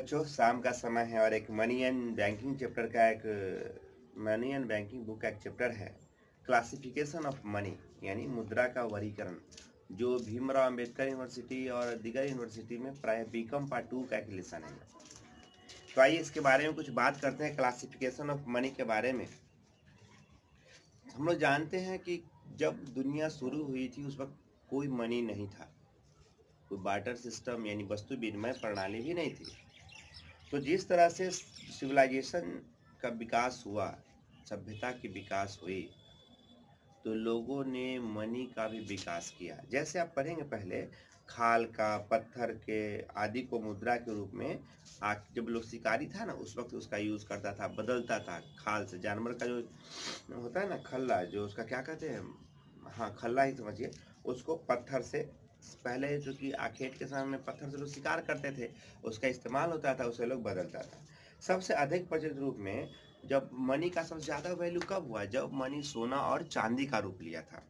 बच्चों, शाम का समय है और एक मनी एंड बैंकिंग चैप्टर का एक मनी एंड बैंकिंग बुक का एक चैप्टर है क्लासिफिकेशन ऑफ मनी, यानी मुद्रा का वर्गीकरण, जो भीमराव अंबेडकर यूनिवर्सिटी और दीगर यूनिवर्सिटी में प्राय बीकॉम पार्ट 2 का एक लेसन है। तो आइए इसके बारे में कुछ बात करते हैं। क्लासिफिकेशन ऑफ मनी के बारे में हम लोग जानते हैं कि जब दुनिया शुरू हुई थी उस वक्त कोई मनी नहीं था, कोई बार्टर सिस्टम यानी वस्तु विनिमय प्रणाली भी नहीं थी। तो जिस तरह से सिविलाइजेशन का विकास हुआ, सभ्यता की विकास हुई, तो लोगों ने मनी का भी विकास किया। जैसे आप पढ़ेंगे पहले खाल का, पत्थर के आदि को मुद्रा के रूप में जब लोग शिकारी था ना, उस वक्त उसका यूज करता था, बदलता था। खाल से जानवर का जो होता है ना खल्ला, जो उसका क्या कहते हैं, हाँ खल्ला ही समझिए, उसको पत्थर से पहले, जो कि आखेट के समय में पत्थर से लोग शिकार करते थे, उसका इस्तेमाल होता था, उसे लोग बदलता था। सबसे अधिक प्रचलित रूप में जब मनी का सबसे ज्यादा वैल्यू कब हुआ, जब मनी सोना और चांदी का रूप लिया था।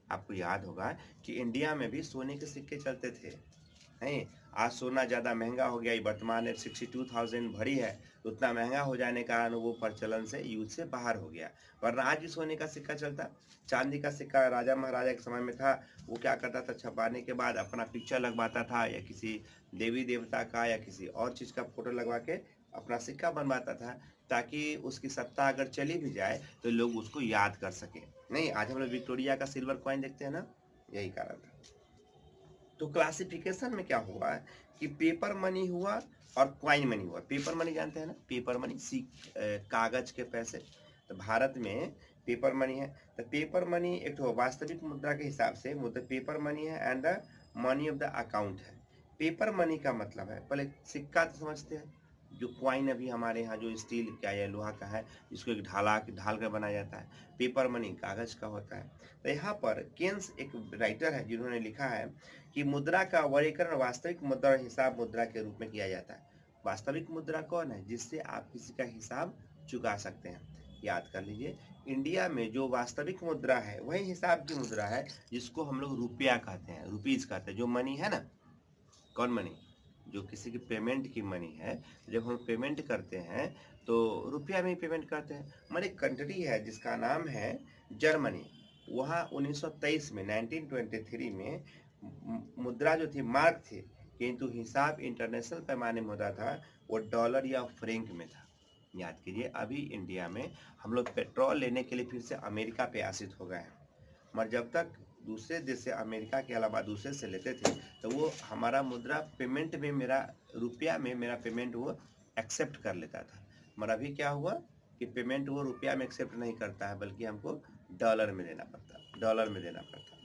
आपको याद होगा कि इंडिया में भी सोने के सिक्के चलते थे, नहीं? आज सोना ज़्यादा महंगा हो गया, वर्तमान में 62,000 भरी है, तो उतना महंगा हो जाने के कारण वो प्रचलन से यूज से बाहर हो गया। वरना आज भी सोने का सिक्का चलता। चांदी का सिक्का राजा महाराजा के समय में था, वो क्या करता था, छपाने के बाद अपना पिक्चर लगवाता था, या किसी देवी देवता का या किसी और चीज़ का फोटो लगवा के अपना सिक्का बनवाता था, ताकि उसकी सत्ता अगर चली भी जाए तो लोग उसको याद कर सके। नहीं, आज हम लोग विक्टोरिया का सिल्वर कॉइन देखते हैं ना, यही कारण था। तो क्लासिफिकेशन में क्या हुआ कि पेपर मनी हुआ और क्वाइन मनी हुआ। पेपर मनी जानते हैं ना, पेपर मनी कागज के पैसे। तो भारत में पेपर मनी है। तो पेपर मनी एक तो वास्तविक मुद्रा के हिसाब से मुद्रा पेपर मनी है and the money of the account है। पेपर मनी का मतलब है, पहले सिक्का तो समझते हैं, जो क्वाइन अभी हमारे यहाँ जो स्टील का या लोहा का है, जिसको एक ढाल कर बनाया जाता है। पेपर मनी कागज का होता है। तो यहाँ पर केन्स एक राइटर है जिन्होंने लिखा है कि मुद्रा का वर्गीकरण वास्तविक मुद्रा और हिसाब मुद्रा के रूप में किया जाता है। वास्तविक मुद्रा कौन है, जिससे आप किसी का हिसाब चुका सकते हैं। याद कर लीजिए, इंडिया में जो वास्तविक मुद्रा है वही हिसाब की मुद्रा है, जिसको हम लोग रुपया कहते हैं, रुपीज कहते हैं। जो मनी है ना, कौन मनी, जो किसी की पेमेंट की मनी है, जब हम पेमेंट करते हैं तो रुपया में ही पेमेंट करते हैं। हमारी एक कंट्री है जिसका नाम है जर्मनी, वहाँ 1923 में 1923 में मुद्रा जो थी मार्क थी, किंतु हिसाब इंटरनेशनल पैमाने में होता था, वो डॉलर या फ्रैंक में था। याद कीजिए, अभी इंडिया में हम लोग पेट्रोल लेने के लिए फिर से अमेरिका पे आश्रित हो गए हैं, मगर जब तक दूसरे देश से, अमेरिका के अलावा दूसरे से लेते थे, तो वो हमारा मुद्रा पेमेंट में, मेरा रुपया में मेरा पेमेंट वो एक्सेप्ट कर लेता था। मगर अभी क्या हुआ कि पेमेंट वो रुपया में एक्सेप्ट नहीं करता है, बल्कि हमको डॉलर में देना पड़ता, डॉलर में देना पड़ता।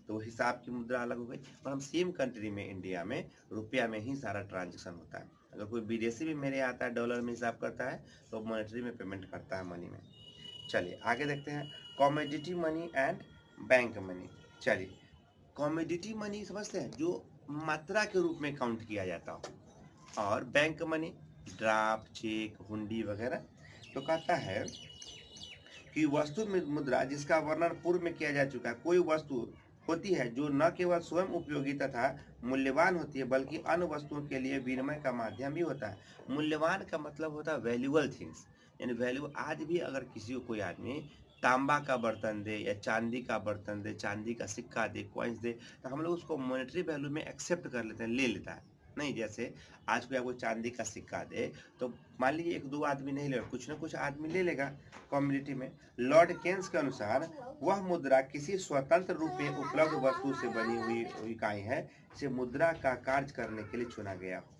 तो वो हिसाब की मुद्रा अलग हो गई। और हम सेम कंट्री में, इंडिया में, रुपया में ही सारा ट्रांजेक्शन होता है। अगर कोई विदेशी भी मेरे आता है, डॉलर में हिसाब करता है, तो मॉनेटरी में पेमेंट करता है, मनी में। चलिए आगे देखते हैं, commodity money and bank money. चलिए, कॉमोडिटी मनी समझते हैं, जो मात्रा के रूप में काउंट किया जाता हो, और बैंक मनी ड्राफ्ट, चेक, हुंडी वगैरह। तो कहता है कि वस्तु मुद्रा जिसका वर्णन पूर्व में किया जा चुका है, कोई वस्तु होती है जो न केवल स्वयं उपयोगी तथा मूल्यवान होती है, बल्कि अन्य वस्तुओं के लिए विनिमय का माध्यम भी होता है। मूल्यवान का मतलब होता है वैल्यूबल थिंग्स, यानी वैल्यू। आज भी अगर किसी को कोई आदमी तांबा का बर्तन दे या चांदी का बर्तन दे, चांदी का सिक्का दे, कॉइन्स दे, तो हम लोग उसको मॉनेटरी वैल्यू में एक्सेप्ट कर लेते हैं, ले लेता है। नहीं, जैसे आज कोई आपको चांदी का सिक्का दे, तो मान लीजिए एक दो आदमी नहीं ले, कुछ ना कुछ आदमी ले लेगा कम्युनिटी में। लॉर्ड केन्स के अनुसार वह मुद्रा किसी स्वतंत्र रूप में उपलब्ध वस्तु से बनी हुई इकाई है, जिसे मुद्रा का कार्य करने के लिए चुना गया हो।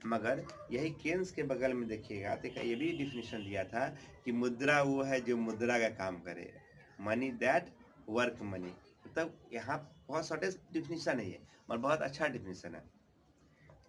मगर यही केन्स के बगल में देखिएगा तो ये भी डिफिनेशन दिया था कि मुद्रा वो है जो मुद्रा का काम करे, मनी दैट वर्क मनी। मतलब यहाँ बहुत शॉर्टेज डिफिनेशन है ये, और बहुत अच्छा डिफिनेशन है।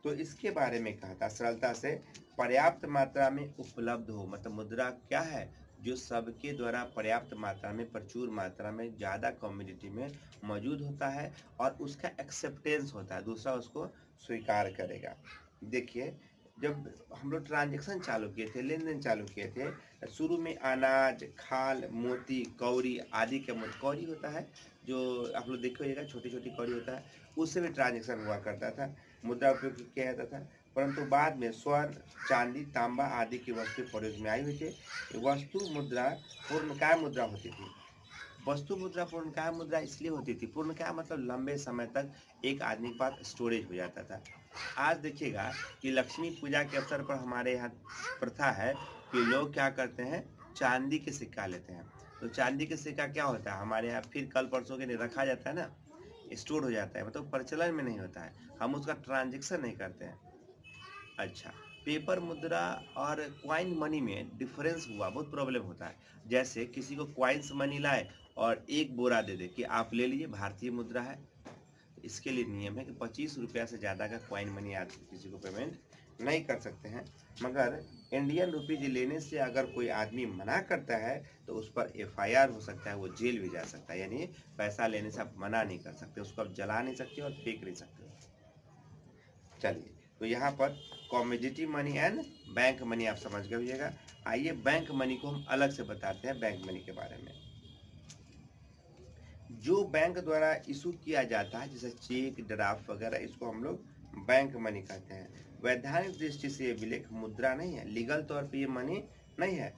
तो इसके बारे में कहा था, सरलता से पर्याप्त मात्रा में उपलब्ध हो, मतलब मुद्रा क्या है, जो सबके द्वारा पर्याप्त मात्रा में, प्रचुर मात्रा में, ज़्यादा कम्युनिटी में मौजूद होता है, और उसका एक्सेप्टेंस होता है, दूसरा उसको स्वीकार करेगा। देखिए, जब हम लोग ट्रांजेक्शन चालू किए थे, लेन देन चालू किए थे, शुरू में अनाज, खाल, मोती, कौड़ी आदि के कौड़ी होता है, जो आप लोग देखिएगा छोटी छोटी कौड़ी होता है, उससे भी ट्रांजेक्शन हुआ करता था, मुद्रा उपयोग किया जाता था। परंतु बाद में स्वर्ण, चांदी, तांबा आदि की वस्तु प्रयोग में आई हुई थी। वस्तु मुद्रा पूर्णकाय मुद्रा होती थी। वस्तु मुद्रा पूर्णकाय मुद्रा इसलिए होती थी, पूर्णकाय मतलब लंबे समय तक एक आदमी के पास स्टोरेज हो जाता था। आज देखिएगा कि लक्ष्मी पूजा के अवसर पर हमारे यहाँ प्रथा है कि लोग क्या करते हैं, चांदी के सिक्का लेते हैं। तो चांदी के सिक्का क्या होता है, हमारे यहाँ फिर कल परसों के लिए रखा जाता है ना, स्टोर हो जाता है, मतलब प्रचलन में नहीं होता है, हम उसका ट्रांजेक्शन नहीं करते हैं। अच्छा, पेपर मुद्रा और क्वाइन मनी में डिफरेंस हुआ, बहुत प्रॉब्लम होता है। जैसे किसी को क्वाइंस मनी लाए और एक बोरा दे दे कि आप ले लीजिए, भारतीय मुद्रा है। इसके लिए नियम है कि 25 रुपया से ज़्यादा का क्वाइन मनी आप किसी को पेमेंट नहीं कर सकते हैं। मगर इंडियन रुपीज लेने से अगर कोई आदमी मना करता है तो उस पर FIR हो सकता है, वो जेल भी जा सकता है। यानी पैसा लेने से आप मना नहीं कर सकते, उसको आप जला नहीं सकते और फेंक नहीं सकते। चलिए, तो यहाँ पर commodity money and bank money आप समझ गए। आइए बैंक मनी को हम अलग से बताते हैं। बैंक मनी के बारे में, जो बैंक द्वारा इशू किया जाता है जैसे चेक, ड्राफ्ट वगैरह, इसको हम लोग बैंक मनी कहते हैं। वैधानिक दृष्टि से ये भी एक मुद्रा नहीं है, लीगल तौर पे ये मनी नहीं है,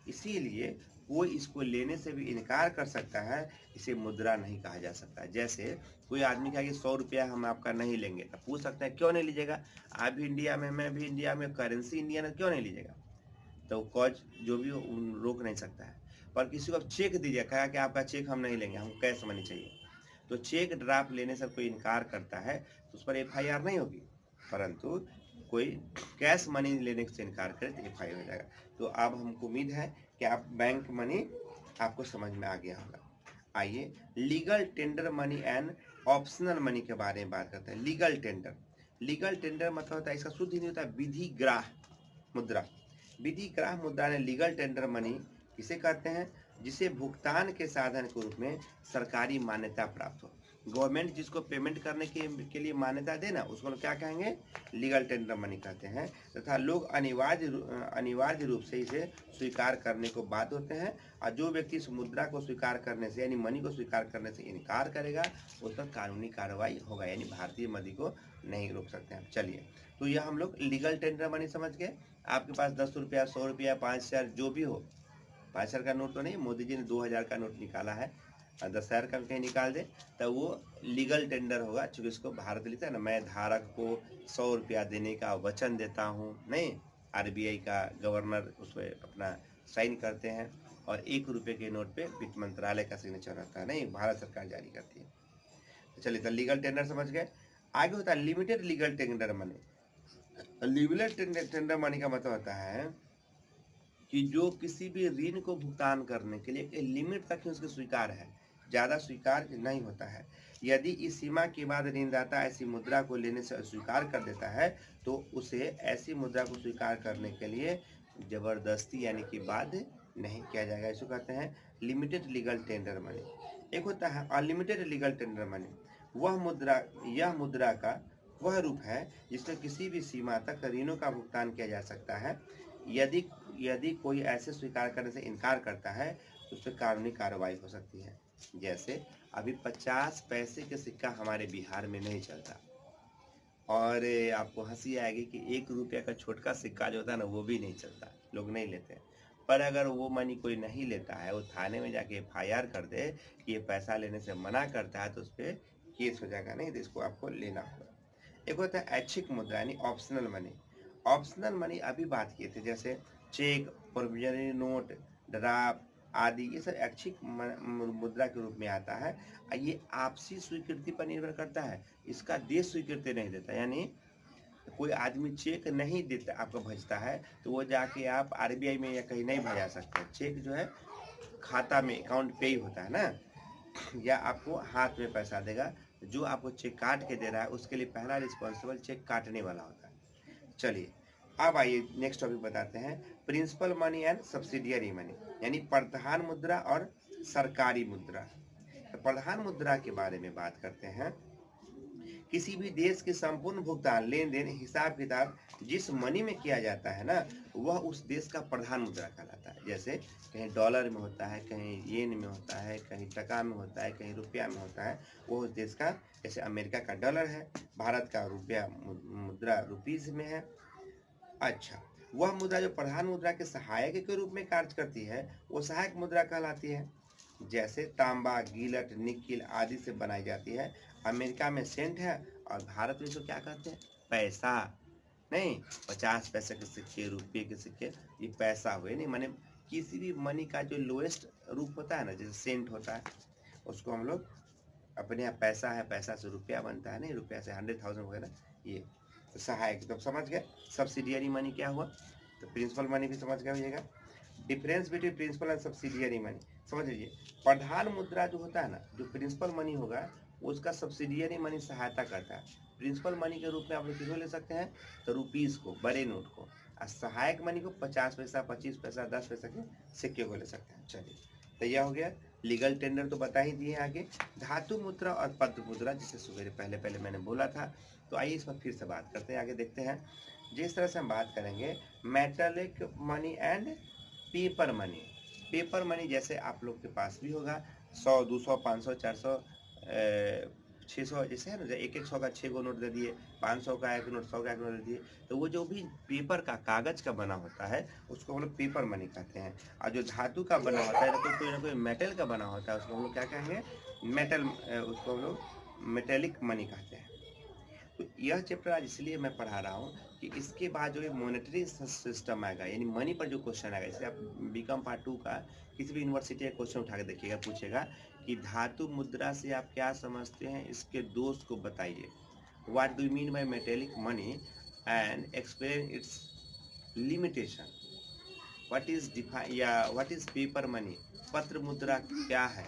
इसीलिए कोई इसको लेने से भी इनकार कर सकता है, इसे मुद्रा नहीं कहा जा सकता। जैसे कोई आदमी कहा कि 100 रुपया हम आपका नहीं लेंगे, तो पूछ सकते हैं क्यों नहीं लीजिएगा, आप भी इंडिया में, मैं भी इंडिया में, करेंसी इंडियन है, क्यों नहीं लीजिएगा। तो कॉज जो भी हो रोक नहीं सकता है। पर किसी को आप चेक दीजिए, कहा कि आपका चेक हम नहीं लेंगे, हमको कैश मनी चाहिए, तो चेक ड्राफ्ट लेने से कोई इनकार करता है तो उस पर FIR नहीं होगी। परंतु कोई कैश मनी लेने से इनकार करे तो FIR हो जाएगा। तो अब हमको उम्मीद है कि आप बैंक मनी आपको समझ में आ गया होगा। आइए legal tender money and optional money के बारे में बात करते हैं। लीगल टेंडर मतलब होता है, इसका शुद्ध हिंदी होता है विधिग्राह मुद्रा। विधिग्राह मुद्रा ने लीगल टेंडर मनी किसे कहते हैं, जिसे भुगतान के साधन के रूप में सरकारी मान्यता प्राप्त हो। गवर्नमेंट जिसको पेमेंट करने के लिए मान्यता देना, उसको क्या कहेंगे, लीगल टेंडर मनी कहते हैं। तथा लोग अनिवार्य रूप से इसे स्वीकार करने को बाध्य होते हैं, और जो व्यक्ति इस मुद्रा को स्वीकार करने से यानी मनी को स्वीकार करने से इनकार करेगा उस पर कानूनी कार्रवाई होगा, यानी भारतीय मनी को नहीं रोक सकते हैं। चलिए, तो यह हम लोग लीगल टेंडर मनी समझ गए। आपके पास 10 रुपया, 100 रुपया, 5,000 जो भी हो, 5,000 का नोट तो नहीं, मोदी जी ने 2,000 का नोट निकाला है, 10,000 का कहीं निकाल दे तो वो लीगल टेंडर होगा। चूंकि इसको भारत लिखता है ना, मैं धारक को 100 रुपया देने का वचन देता हूँ, नहीं, RBI का गवर्नर उस पर अपना साइन करते हैं, और 1 रुपये के नोट पे वित्त मंत्रालय का सिग्नेचर रहता है, नहीं, भारत सरकार जारी करती है। तो चलिए, तो लीगल टेंडर समझ गए। आगे होता है limited legal tender money. Limited tender money का मतलब होता है कि जो किसी भी ऋण को भुगतान करने के लिए एक लिमिट तक ही उसको स्वीकार है, ज़्यादा स्वीकार नहीं होता है। यदि इस सीमा के बाद ऋणदाता ऐसी मुद्रा को लेने से अस्वीकार कर देता है तो उसे ऐसी मुद्रा को स्वीकार करने के लिए जबरदस्ती यानी कि बाध्य नहीं किया जाएगा। इसको कहते हैं लिमिटेड लीगल टेंडर मनी। एक होता है अनलिमिटेड लीगल टेंडर मनी। यह मुद्रा का वह रूप है जिसमें किसी भी सीमा तक ऋणों का भुगतान किया जा सकता है। यदि कोई ऐसे स्वीकार करने से इनकार करता है तो उस पर कानूनी कार्रवाई हो सकती है। जैसे अभी 50 पैसे के सिक्का हमारे बिहार में नहीं चलता, और आपको हंसी आएगी कि 1 रुपया का छोटका सिक्का जो होता है ना, वो भी नहीं चलता, लोग नहीं लेते हैं। पर अगर वो मनी कोई नहीं लेता है, वो थाने में जाके FIR कर दे कि ये पैसा लेने से मना करता है, तो उस पर केस हो जाएगा, नहीं तो इसको आपको लेना होगा। एक होता है ऐच्छिक मुद्रा यानी ऑप्शनल मनी। ऑप्शनल मनी अभी बात किए थे, जैसे चेक, प्रोविजनरी नोट, ड्राफ्ट आदि, ये सब ऐच्छिक मुद्रा के रूप में आता है। ये आपसी स्वीकृति पर निर्भर करता है, इसका देश स्वीकृति नहीं देता। यानी कोई आदमी चेक नहीं देता, आपको भेजता है तो वो जाके आप RBI में या कहीं नहीं भेजा सकते। चेक जो है खाता में, अकाउंट पे ही होता है ना, या आपको हाथ में पैसा देगा। जो आपको चेक काट के दे रहा है उसके लिए पहला रिस्पॉन्सिबल चेक काटने वाला होता है। चलिए, अब आइए नेक्स्ट टॉपिक बताते हैं, principal money and subsidiary money, यानी प्रधान मुद्रा और सरकारी मुद्रा। तो प्रधान मुद्रा के बारे में बात करते हैं किसी भी देश के संपूर्ण भुगतान, लेन देन, हिसाब किताब जिस मनी में किया जाता है ना, वह उस देश का प्रधान मुद्रा कहलाता है। जैसे कहीं डॉलर में होता है, कहीं येन में होता है, कहीं टका में होता है, कहीं रुपया में होता है, वो उस देश का। जैसे अमेरिका का डॉलर है, भारत का रुपया मुद्रा रुपीज में है। अच्छा, वह मुद्रा जो प्रधान मुद्रा के सहायक के रूप में कार्य करती है, वो सहायक मुद्रा कहलाती है। जैसे तांबा, गिलट, निकिल आदि से बनाई जाती है। अमेरिका में सेंट है और भारत में इसको क्या कहते हैं? पैसा। नहीं, 50 पैसे के सिक्के, रुपये के सिक्के, ये पैसा हुए। नहीं माने किसी भी मनी का जो लोएस्ट रूप होता है ना, जैसे सेंट होता है, उसको हम लोग अपने यहाँ पैसा है, पैसा से रुपया बनता है, नहीं रुपया से 100,000 वगैरह, ये तो सहायक। तो समझ गए सब्सिडियरी मनी क्या हुआ। तो प्रिंसिपल मनी भी समझ गए होइएगा। Difference between principal and subsidiary money समझ लीजिए। प्रधान मुद्रा जो होता है ना, जो प्रिंसिपल मनी होगा, उसका सब्सिडियरी मनी सहायता करता है। प्रिंसिपल मनी के रूप में आप लोग किसको ले सकते हैं? तो रुपीज को, बड़े नोट को। और सहायक मनी को 50 पैसा, 25 पैसा, 10 पैसा के सिक्के को ले सकते हैं। चलिए, तो यह हो गया। लीगल टेंडर तो बता ही दिए। आगे धातु मुद्रा और पत्र मुद्रा, जिसे सुबह पहले मैंने बोला था। तो आइए इस पर फिर से बात करते हैं, आगे देखते हैं। जिस तरह से हम बात करेंगे metallic money and paper money. Paper money जैसे आप लोग के पास भी होगा, 100, 200, 500, 400, 600, जैसे है ना, एक 100 का 6 गो नोट दे दिए, 500 का एक नोट, 100 का एक नोट दे दिए। तो वो जो भी पेपर का, कागज का बना होता है, उसको हम लोग पेपर मनी कहते हैं। और जो धातु का बना होता है, तो कोई ना कोई मेटल का बना होता है, उसको हम लोग क्या कहेंगे? मेटल, उसको हम लोग मेटेलिक मनी कहते हैं। तो यह चैप्टर आज इसलिए मैं पढ़ा रहा हूँ कि इसके बाद जो है मॉनेटरी सिस्टम आएगा, यानी मनी पर जो क्वेश्चन आएगा। जैसे आप बीकॉम पार्ट 2 का किसी भी यूनिवर्सिटी का क्वेश्चन उठा के देखिएगा, पूछेगा कि धातु मुद्रा से आप क्या समझते हैं, इसके दोष को बताइए। What do you mean by metallic money and explain it's limitation. What is define, या व्हाट इज पेपर मनी, पत्र मुद्रा क्या है,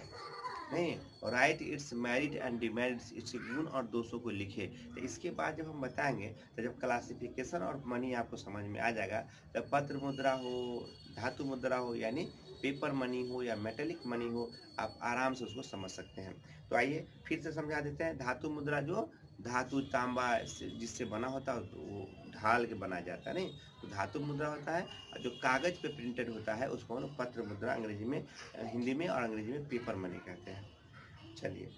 नहीं, और right it's merit and demerits, इसके गुण और दोषों को लिखे। तो इसके बाद जब हम बताएंगे, तो जब क्लासिफिकेशन और मनी आपको समझ में आ जाएगा, तो पत्र मुद्रा हो, धातु मुद्रा हो, यानी पेपर मनी हो या मेटेलिक मनी हो, आप आराम से उसको समझ सकते हैं। तो आइए फिर से समझा देते हैं। धातु मुद्रा जो धातु, तांबा जिससे बना होता है, वो ढाल के बनाया जाता है, नहीं, तो धातु मुद्रा होता है। और जो कागज पे प्रिंटेड होता है, उसको हम लोग पत्र मुद्रा अंग्रेजी में, हिंदी में और अंग्रेजी में पेपर मनी कहते हैं। चलिए,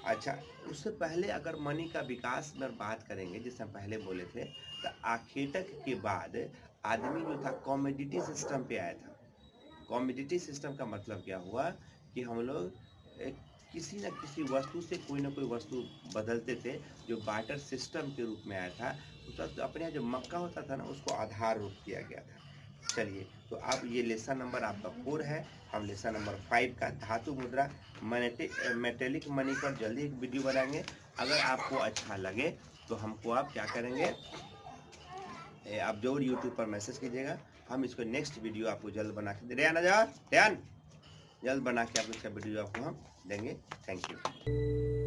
अच्छा, उससे पहले अगर मनी का विकास में बात करेंगे, जैसे हम पहले बोले थे, तो आखेटक के बाद आदमी जो था कॉमोडिटी सिस्टम पे आया था। कॉमोडिटी सिस्टम का मतलब क्या हुआ कि हम लोग किसी न किसी वस्तु से कोई ना कोई वस्तु बदलते थे, जो बार्टर सिस्टम के रूप में आया था। उस वक्त अपने यहाँ जो मक्का होता था ना, उसको आधार रूप किया गया था। चलिए, तो अब ये लेसन नंबर आपका 4 है। हम लेसन नंबर 5 का धातु मुद्रा मेटेलिक मनी पर जल्दी एक वीडियो बनाएंगे। अगर आपको अच्छा लगे तो हमको आप क्या करेंगे, आप जरूर यूट्यूब पर मैसेज कीजिएगा। हम इसको नेक्स्ट वीडियो आपको जल्द बना के ध्यान जल्द बना के आपको इसका वीडियो आपको हम देंगे। Thank you.